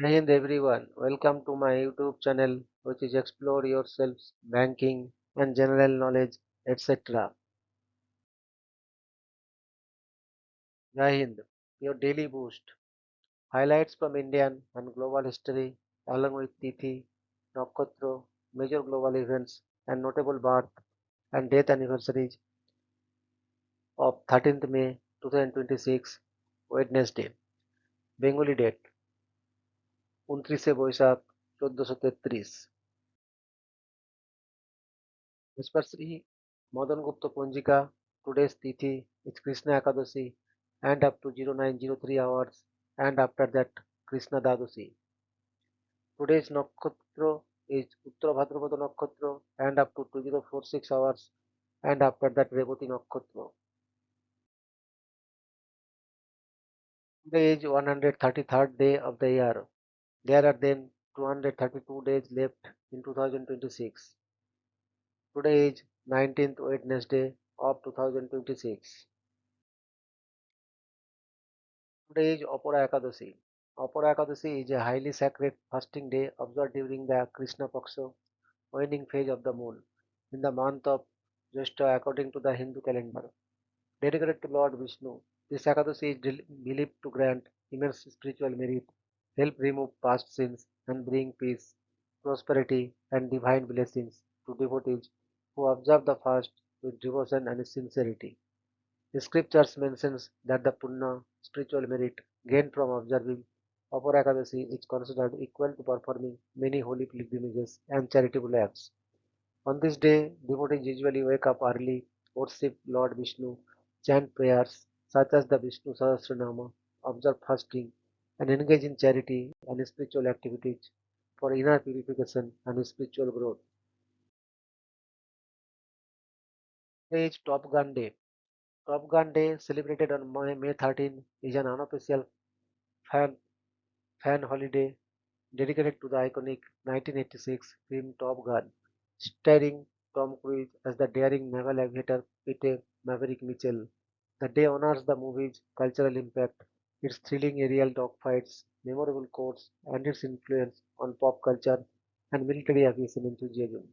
Hey everyone, welcome to my YouTube channel which is Explore Yourself, Banking and General Knowledge, etc. Jai Hind, your daily boost. Highlights from Indian and global history along with Tithi, Nakshatra, major global events and notable birth and death anniversaries of 13th May 2026, Wednesday. Bengali date 29 Boishakh 1433 As per Sri Madan Gupta Ponjika, today's Tithi is Krishna Ekadashi and up to 0903 hours and after that Krishna Dadoshi. Today's Nakshatra is Uttara Bhadrapada Nakshatra and up to 2046 hours and after that Revati Nakshatra. Today is 133rd day of the year. There are then 232 days left in 2026. Today is 19th Wednesday of 2026. Today is Apara Ekadashi. Apara Ekadashi is a highly sacred fasting day observed during the Krishna Paksha waning phase of the moon in the month of Jyeshtha according to the Hindu calendar. Dedicated to Lord Vishnu, this Ekadashi is believed to grant immense spiritual merit, help remove past sins, and bring peace, prosperity, and divine blessings to devotees who observe the fast with devotion and sincerity. The scriptures mentions that the punya, spiritual merit gained from observing Apara Ekadasi is considered equal to performing many holy pilgrimages and charitable acts. On this day, devotees usually wake up early, worship Lord Vishnu, chant prayers such as the Vishnu Sahasranama, observe fasting, and engage in charity and spiritual activities for inner purification and spiritual growth. Today is Top Gun Day. Top Gun Day, celebrated on May 13, is an unofficial fan fan holiday dedicated to the iconic 1986 film Top Gun, starring Tom Cruise as the daring naval aviator Peter Maverick Mitchell. The day honors the movie's cultural impact, its thrilling aerial dogfights, memorable quotes, and its influence on pop culture and military aviation enthusiasm.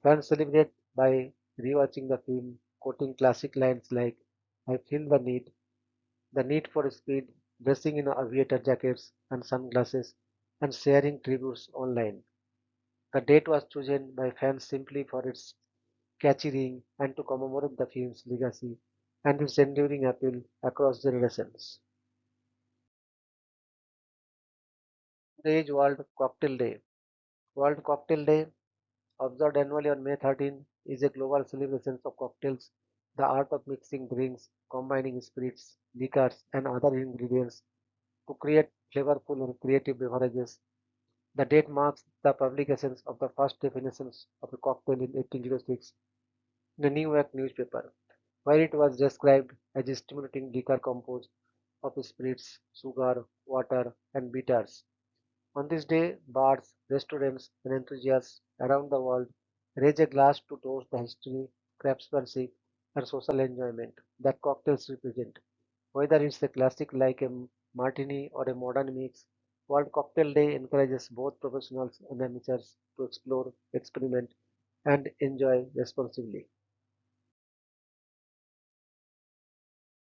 Fans celebrate by rewatching the film, quoting classic lines like "I feel the need for speed, dressing in aviator jackets and sunglasses, and sharing tributes online. The date was chosen by fans simply for its catchy ring and to commemorate the film's legacy and its enduring appeal across generations. Today is World Cocktail Day. World Cocktail Day, observed annually on May 13, is a global celebration of cocktails, the art of mixing drinks, combining spirits, liquors, and other ingredients to create flavorful and creative beverages. The date marks the publication of the first definitions of a cocktail in 1806 in a New York newspaper, where it was described as a stimulating liquor composed of spirits, sugar, water, and bitters. On this day, bars, restaurants, and enthusiasts around the world raise a glass to toast the history, craftsmanship, and social enjoyment that cocktails represent. Whether it's a classic like a martini or a modern mix, World Cocktail Day encourages both professionals and amateurs to explore, experiment, and enjoy responsibly.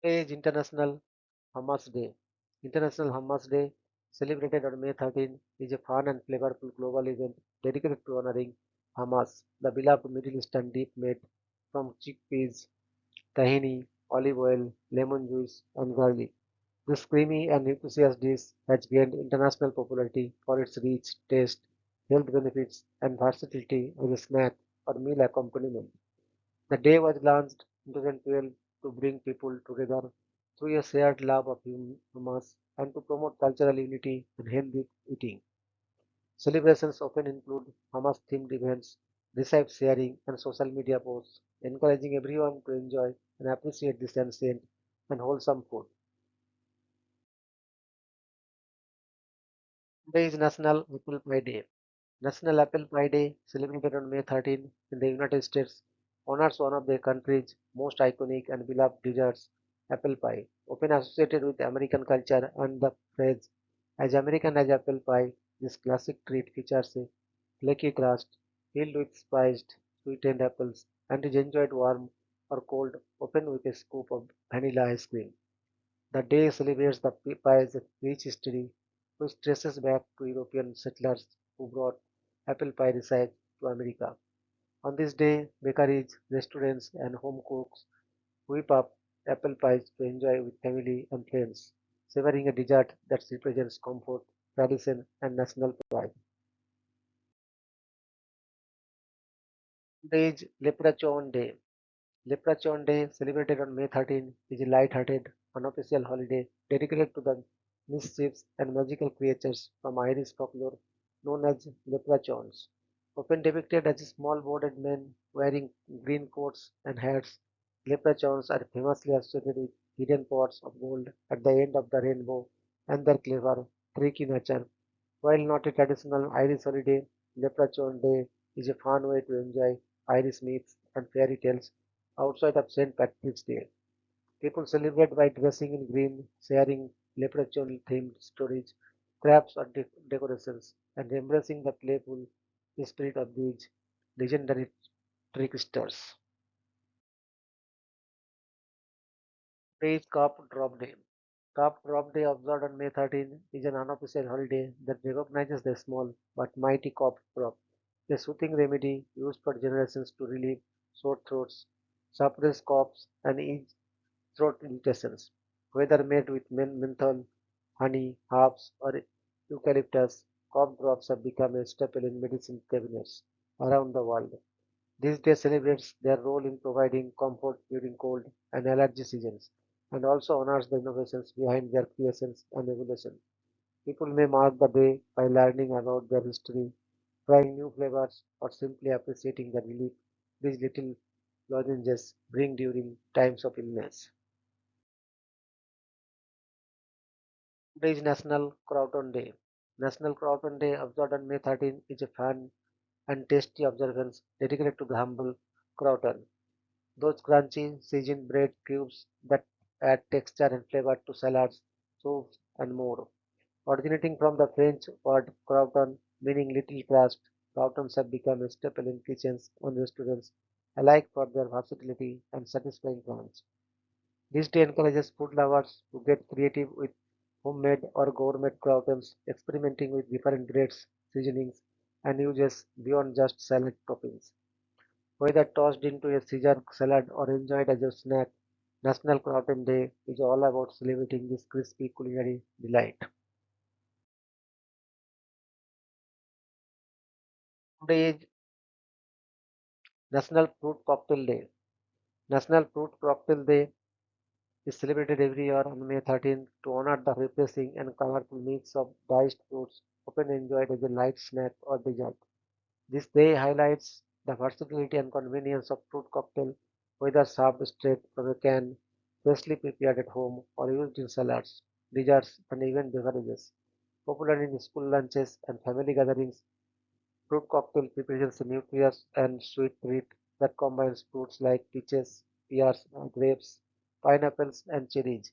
Today is International Hummus Day. International Hummus Day, celebrated on May 13, is a fun and flavorful global event dedicated to honoring hummus, the beloved Middle Eastern dip made from chickpeas, tahini, olive oil, lemon juice, and garlic. This creamy and nutritious dish has gained international popularity for its rich taste, health benefits, and versatility as a snack or meal accompaniment. The day was launched in 2012 to bring people together through a shared love of hummus and to promote cultural unity and healthy eating. Celebrations often include hummus-themed events, recipe sharing, and social media posts, encouraging everyone to enjoy and appreciate this ancient and wholesome food. Today is National Apple Pie Day. National Apple Pie Day, celebrated on May 13 in the United States, honors one of the country's most iconic and beloved desserts, apple pie, often associated with American culture and the phrase As American as apple pie, this classic treat features a flaky crust filled with spiced, sweetened apples and is enjoyed warm or cold, open with a scoop of vanilla ice cream. The day celebrates the pie's rich history, which traces back to European settlers who brought apple pie recipes to America. On this day, bakeries, restaurants, and home cooks whip up apple pies to enjoy with family and friends, savoring a dessert that represents comfort, tradition, and national pride. Today is Leprechaun Day. Leprechaun Day, celebrated on May 13, is a light-hearted, unofficial holiday dedicated to the mischiefs and magical creatures from Irish folklore known as leprechauns. Often depicted as small bearded men wearing green coats and hats, leprechauns are famously associated with hidden pots of gold at the end of the rainbow and their clever, tricky nature. While not a traditional Irish holiday, Leprechaun Day is a fun way to enjoy Irish myths and fairy tales outside of St. Patrick's Day. People celebrate by dressing in green, sharing leprechaun-themed stories, crafts, or decorations, and embracing the playful spirit of these legendary tricksters. Today is Cup Drop Day. Cup Drop Day, observed on May 13, is an unofficial holiday that recognizes the small but mighty cough drop, a soothing remedy used for generations to relieve sore throats, suppress coughs, and ease throat irritations. Whether made with menthol, honey, herbs, or eucalyptus, cough drops have become a staple in medicine cabinets around the world. This day celebrates their role in providing comfort during cold and allergy seasons, and also honors the innovations behind their creations and evolution. People may mark the day by learning about their history, trying new flavors, or simply appreciating the relief these little lozenges bring during times of illness. Today is National Croton Day. National Croton Day, observed on May 13, is a fun and tasty observance dedicated to the humble croton. Those crunchy, seasoned bread cubes that add texture and flavor to salads, soups, and more. Originating from the French word croton, meaning little crust, croutons have become a staple in kitchens and restaurants, alike for their versatility and satisfying crunch. This day encourages food lovers to get creative with homemade or gourmet croutons, experimenting with different grades, seasonings, and uses beyond just salad toppings. Whether tossed into a Caesar salad or enjoyed as a snack, National Crouton Day is all about celebrating this crispy culinary delight. Today is National Fruit Cocktail Day. National Fruit Cocktail Day is celebrated every year on May 13th to honor the refreshing and colorful mix of diced fruits, often enjoyed as a light snack or dessert. This day highlights the versatility and convenience of fruit cocktail, whether served straight from a can, freshly prepared at home, or used in salads, desserts, and even beverages. Popular in school lunches and family gatherings, fruit cocktail preparations a nutritious and sweet treat that combines fruits like peaches, pears, grapes, pineapples, and cherries.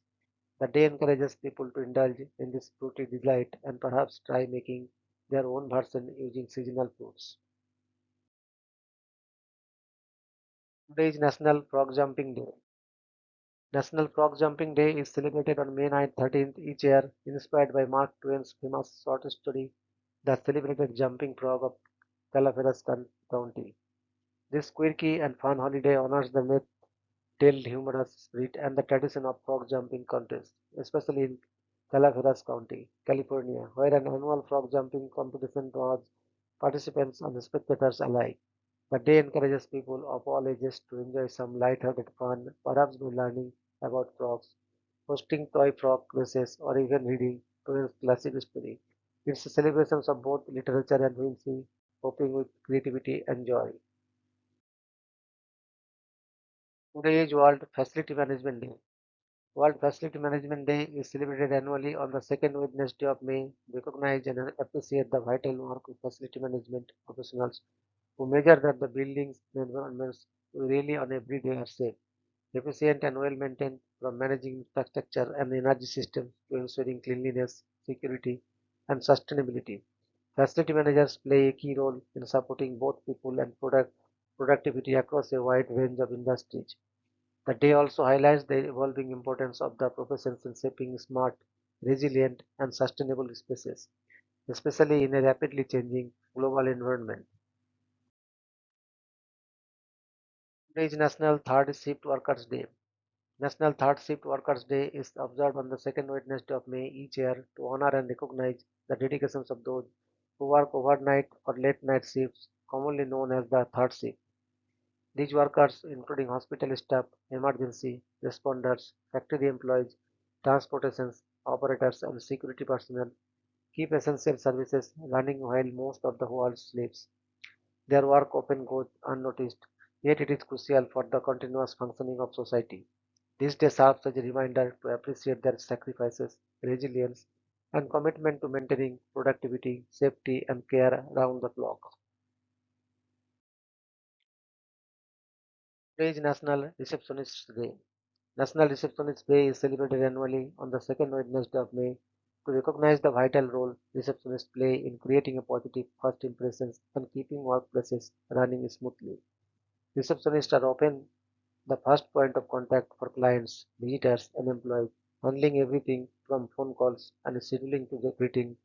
The day encourages people to indulge in this fruity delight and perhaps try making their own version using seasonal fruits. Today is National Frog Jumping Day. National Frog Jumping Day is celebrated on May 9th, 13th each year, inspired by Mark Twain's famous short story, The Celebrated Jumping Frog of Calaveras County. This quirky and fun holiday honors the myth-tailed humorous spirit and the tradition of frog jumping contests, especially in Calaveras County, California, where an annual frog jumping competition draws participants and spectators alike. The day encourages people of all ages to enjoy some light-hearted fun, perhaps by learning about frogs, hosting toy frog races, or even reading Tolkien's classic story. It's a celebration of both literature and whimsy, hoping with creativity and joy. Today is World Facility Management Day. World Facility Management Day is celebrated annually on the second Wednesday of May, recognize and appreciate the vital work of facility management professionals who measure that the buildings and environments we really on every day are safe, efficient and well maintained, from managing infrastructure and energy systems to ensuring cleanliness, security, and sustainability. Facility managers play a key role in supporting both people and productivity across a wide range of industries. The day also highlights the evolving importance of the professions in shaping smart, resilient, and sustainable spaces, especially in a rapidly changing global environment. Today is National Third Shift Workers Day. National Third Shift Workers Day is observed on the second Wednesday of May each year to honor and recognize the dedications of those who work overnight or late night shifts, commonly known as the third shift. These workers, including hospital staff, emergency responders, factory employees, transportation operators, and security personnel, keep essential services running while most of the world sleeps. Their work often goes unnoticed, yet it is crucial for the continuous functioning of society. This day serves as a reminder to appreciate their sacrifices, resilience, and commitment to maintaining productivity, safety, and care around the clock. Today is National Receptionist Day. National Receptionist Day is celebrated annually on the second Wednesday of May to recognize the vital role receptionists play in creating a positive first impressions and keeping workplaces running smoothly. Receptionists are often the first point of contact for clients, visitors, and employees, handling everything from phone calls and scheduling to the greeting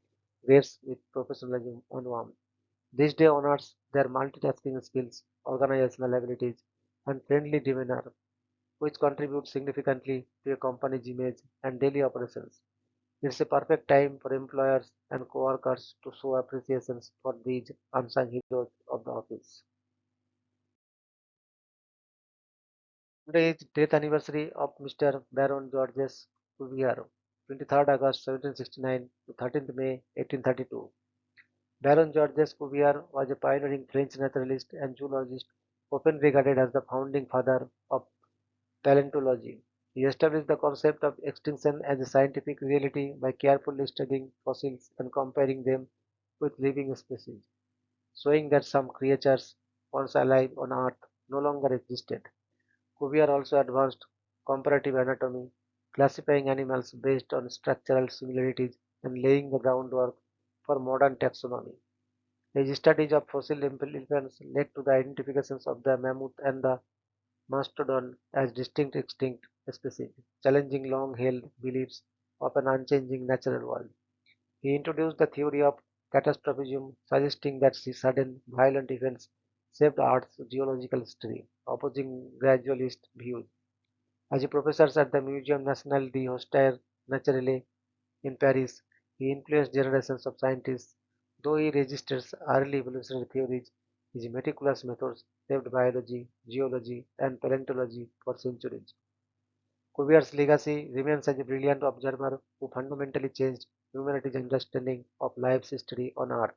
guests with professionalism and warmth. This day honors their multitasking skills, organizational abilities, and friendly demeanor, which contribute significantly to a company's image and daily operations. It's a perfect time for employers and co-workers to show appreciation for these unsung heroes of the office. Today is death anniversary of Mr. Baron Georges Cuvier, 23rd August 1769 to 13th May 1832. Baron Georges Cuvier was a pioneering French naturalist and zoologist, often regarded as the founding father of paleontology. He established the concept of extinction as a scientific reality by carefully studying fossils and comparing them with living species, showing that some creatures once alive on Earth no longer existed. Cuvier also advanced comparative anatomy, classifying animals based on structural similarities and laying the groundwork for modern taxonomy. His studies of fossil elephants led to the identifications of the mammoth and the mastodon as distinct extinct species, challenging long-held beliefs of an unchanging natural world. He introduced the theory of catastrophism, suggesting that sudden violent events shaped Earth's geological history, opposing gradualist views. As a professor at the Muséum National d'Histoire Naturelle in Paris, he influenced generations of scientists. Though he resisted early evolutionary theories, his meticulous methods shaped biology, geology, and paleontology for centuries. Cuvier's legacy remains as a brilliant observer who fundamentally changed humanity's understanding of life's history on Earth.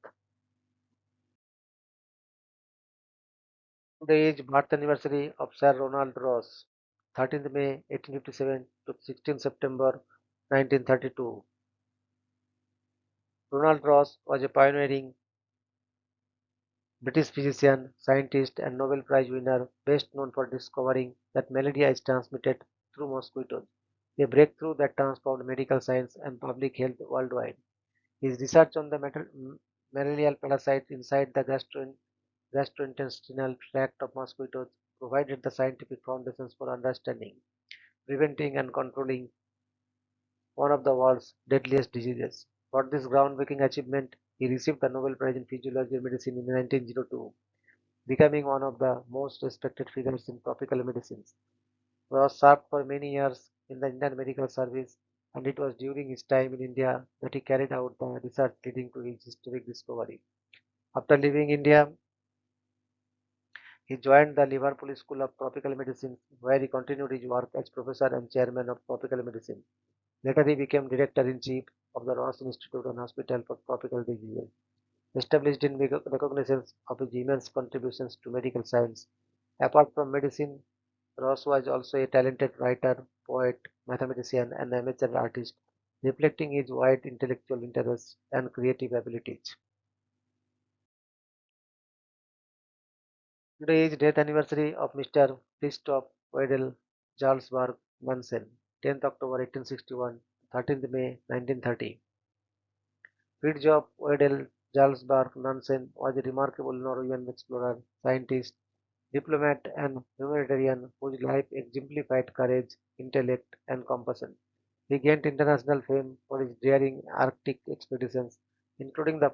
Today is birth anniversary of Sir Ronald Ross, 13th May 1857 to 16th September 1932. Ronald Ross was a pioneering British physician, scientist, and Nobel Prize winner, best known for discovering that malaria is transmitted through mosquitoes, a breakthrough that transformed medical science and public health worldwide. His research on the malarial parasite inside the gastrointestinal tract of mosquitoes provided the scientific foundations for understanding, preventing, and controlling one of the world's deadliest diseases. For this groundbreaking achievement, he received the Nobel Prize in Physiology and Medicine in 1902, becoming one of the most respected figures in tropical medicines. Ross served for many years in the Indian Medical Service, and it was during his time in India that he carried out the research leading to his historic discovery. After leaving India, he joined the Liverpool School of Tropical Medicine, where he continued his work as professor and chairman of tropical medicine. Later, he became director in chief of the Ross Institute and Hospital for Tropical Diseases, established in recognition of his immense contributions to medical science. Apart from medicine, Ross was also a talented writer, poet, mathematician, and amateur artist, reflecting his wide intellectual interests and creative abilities. Today is death anniversary of Mr. Christoph Weidel Jarlsberg Nansen, 10th October 1861, 13th May 1930. Fridtjof Wedel Jarlsberg Nansen was a remarkable Norwegian explorer, scientist, diplomat, and humanitarian whose life exemplified courage, intellect, and compassion. He gained international fame for his daring Arctic expeditions, including the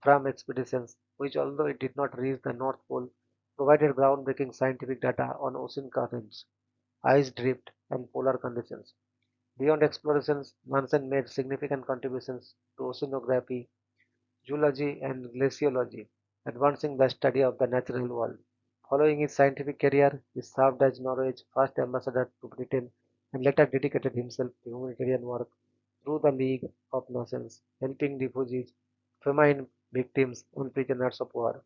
Fram expeditions, which, although it did not reach the North Pole, provided groundbreaking scientific data on ocean currents, ice drift, and polar conditions. Beyond explorations, Nansen made significant contributions to oceanography, geology, and glaciology, advancing the study of the natural world. Following his scientific career, he served as Norway's first ambassador to Britain and later dedicated himself to humanitarian work through the League of Nations, helping refugees, famine victims, and prisoners of war.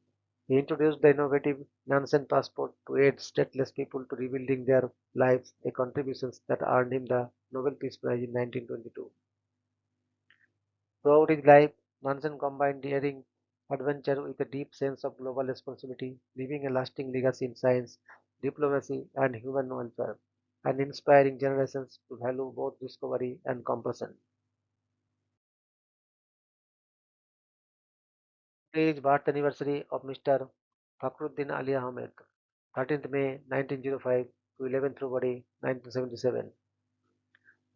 He introduced the innovative Nansen passport to aid stateless people to rebuilding their lives, a contribution that earned him the Nobel Peace Prize in 1922. Throughout his life, Nansen combined daring adventure with a deep sense of global responsibility, leaving a lasting legacy in science, diplomacy, and human welfare, and inspiring generations to value both discovery and compassion. Today is birth anniversary of Mr. Fakhruddin Ali Ahmed, 13th May 1905 to 11th February 1977.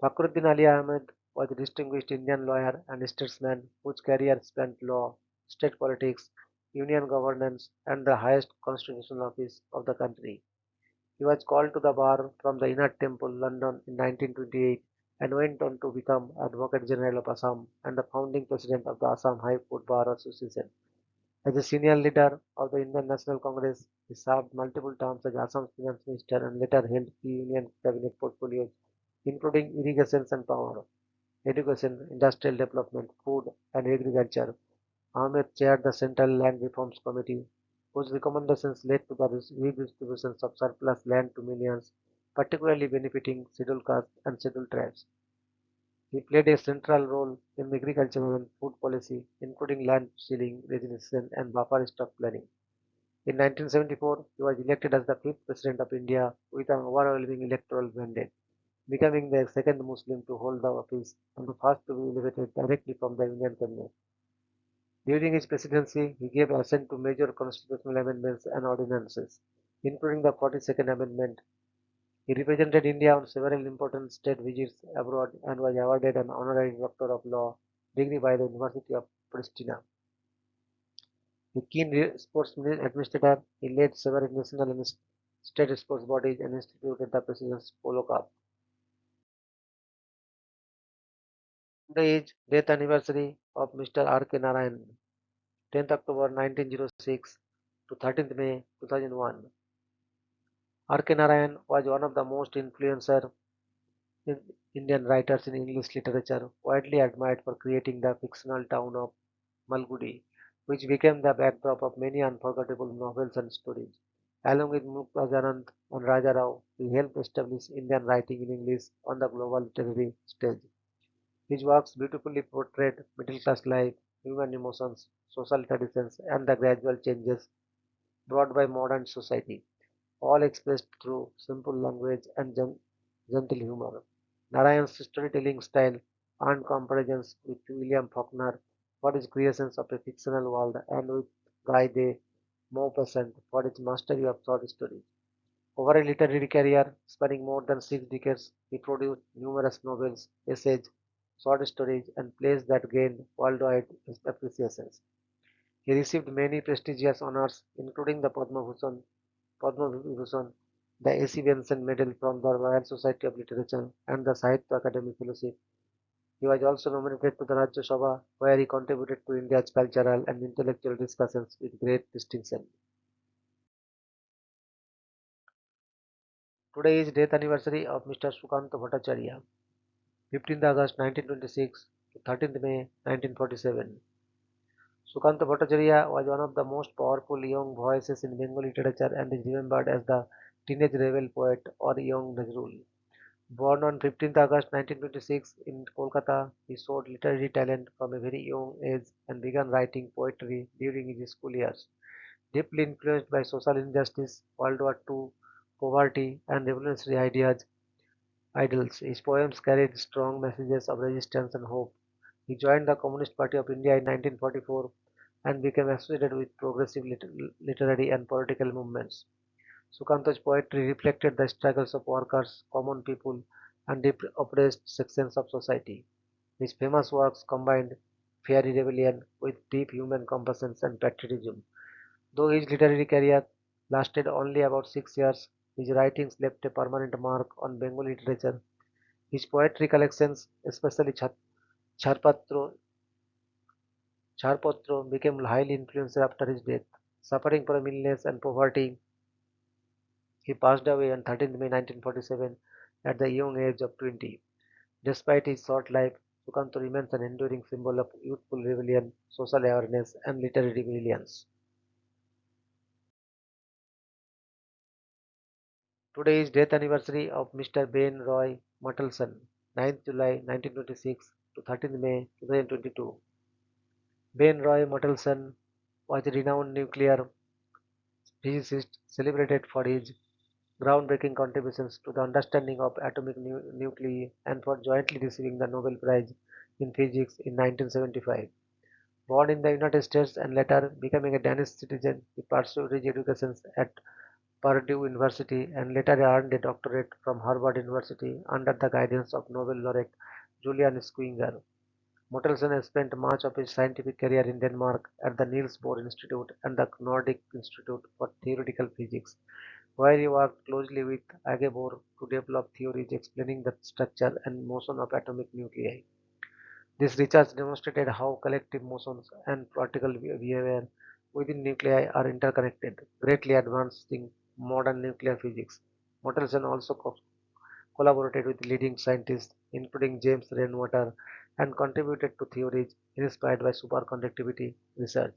Fakhruddin Ali Ahmed was a distinguished Indian lawyer and statesman whose career spanned law, state politics, union governance, and the highest constitutional office of the country. He was called to the bar from the Inner Temple, London in 1928 and went on to become Advocate General of Assam and the founding president of the Assam High Court Bar Association. As a senior leader of the Indian National Congress, he served multiple terms as Assam's finance minister and later held key union cabinet portfolios, including irrigation and power, education, industrial development, food, and agriculture. Ahmed chaired the Central Land Reforms Committee, whose recommendations led to the redistribution of surplus land to millions, particularly benefiting scheduled castes and scheduled tribes. He played a central role in agricultural and food policy, including land ceiling legislation and buffer stock planning. In 1974, he was elected as the fifth President of India with an overwhelming electoral mandate, becoming the second Muslim to hold the office and the first to be elected directly from the Union cabinet. During his presidency, he gave assent to major constitutional amendments and ordinances, including the 42nd Amendment. He represented India on several important state visits abroad and was awarded an honorary Doctor of Law degree by the University of Pristina. A keen sports administrator, he led several national and state sports bodies and instituted the President's Polo Cup. Today is death anniversary of Mr. R.K. Narayan, 10th October 1906 to 13th May 2001. R.K. Narayan was one of the most influential Indian writers in English literature, widely admired for creating the fictional town of Malgudi, which became the backdrop of many unforgettable novels and stories. Along with Mukta Anand and Raja Rao, he helped establish Indian writing in English on the global literary stage. His works beautifully portrayed middle class life, human emotions, social traditions, and the gradual changes brought by modern society, all expressed through simple language and gentle humor. Narayan's storytelling style earned comparisons with William Faulkner for his creations of a fictional world and with Guy de Maupassant for his mastery of short stories. Over a literary career spanning more than 6 decades, he produced numerous novels, essays, short stories, and plays that gained worldwide appreciations. He received many prestigious honors, including the Padma Vibhushan, the A.C. Benson Medal from the Royal Society of Literature, and the Sahitya Academy Fellowship. He was also nominated to the Rajya Sabha, where he contributed to India's cultural and intellectual discussions with great distinction. Today is death anniversary of Mr. Sukanta Bhattacharya, 15th August 1926 to 13th May 1947. Sukanta Bhattacharya was one of the most powerful young voices in Bengali literature and is remembered as the teenage rebel poet or young Nazrul. Born on 15th August 1926 in Kolkata, he showed literary talent from a very young age and began writing poetry during his school years. Deeply influenced by social injustice, World War II, poverty, and revolutionary ideals, his poems carried strong messages of resistance and hope. He joined the Communist Party of India in 1944 and became associated with progressive literary and political movements. Sukanto's poetry reflected the struggles of workers, common people, and oppressed sections of society. His famous works combined fiery rebellion with deep human compassion and patriotism. Though his literary career lasted only about 6 years, his writings left a permanent mark on Bengali literature. His poetry collections, especially Charpatro, Charpatro, became highly influential after his death. Suffering from illness and poverty, he passed away on 13th May 1947 at the young age of 20. Despite his short life, Sukanto remains an enduring symbol of youthful rebellion, social awareness, and literary brilliance. Today is death anniversary of Mr. Ben Roy Muttelson, 9th July 1926 to 13th May 2022. Ben Roy Muttelson was a renowned nuclear physicist celebrated for his groundbreaking contributions to the understanding of atomic nuclei and for jointly receiving the Nobel Prize in Physics in 1975. Born in the United States and later becoming a Danish citizen, he pursued his education at Purdue University and later earned a doctorate from Harvard University under the guidance of Nobel laureate Julian Squinger. Mortensen spent much of his scientific career in Denmark at the Niels Bohr Institute and the Nordic Institute for Theoretical Physics, where he worked closely with Age Bohr to develop theories explaining the structure and motion of atomic nuclei. This research demonstrated how collective motions and particle behavior within nuclei are interconnected, greatly advancing modern nuclear physics. Mortensen also collaborated with leading scientists, including James Rainwater, and contributed to theories inspired by superconductivity research.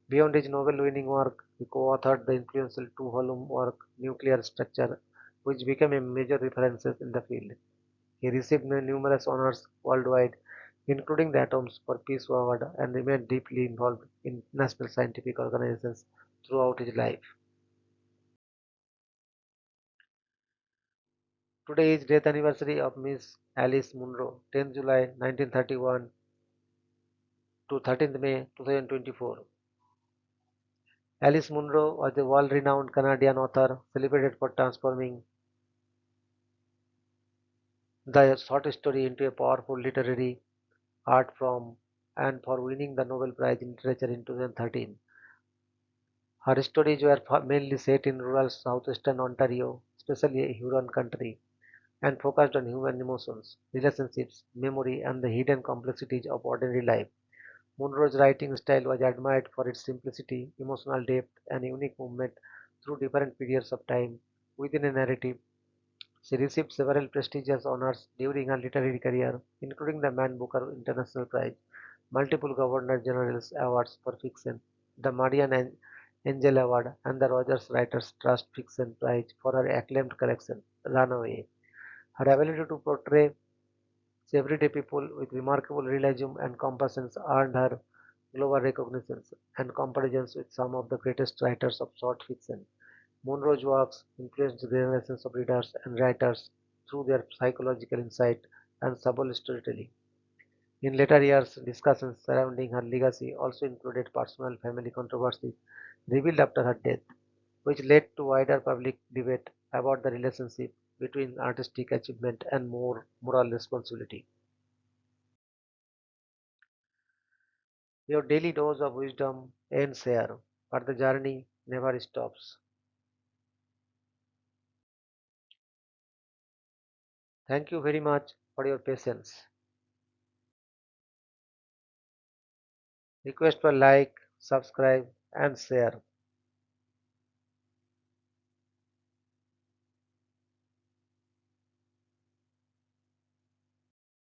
Beyond his Nobel-winning work, he co-authored the influential two-volume work Nuclear Structure, which became a major reference in the field. He received numerous honors worldwide, including the Atoms for Peace Award, and remained deeply involved in national scientific organizations throughout his life. Today is death anniversary of Miss Alice Munro, 10th July 1931 to 13th May 2024. Alice Munro was a world-renowned Canadian author celebrated for transforming the short story into a powerful literary art form and for winning the Nobel Prize in Literature in 2013. Her stories were mainly set in rural southwestern Ontario, especially a Huron country, and focused on human emotions, relationships, memory, and the hidden complexities of ordinary life. Munro's writing style was admired for its simplicity, emotional depth, and unique movement through different periods of time within a narrative. She received several prestigious honors during her literary career, including the Man Booker International Prize, multiple Governor General's awards for fiction, the Marian Angel Award, and the Rogers Writers Trust Fiction Prize for her acclaimed collection, Runaway. Her ability to portray everyday people with remarkable realism and compassion earned her global recognitions and comparisons with some of the greatest writers of short fiction. Monroe's works influenced generations of readers and writers through their psychological insight and subtle storytelling. In later years, discussions surrounding her legacy also included personal family controversies revealed after her death, which led to wider public debate about the relationship between artistic achievement and more moral responsibility. Your daily dose of wisdom ends here, but the journey never stops. Thank you very much for your patience. Request for like, subscribe, and share.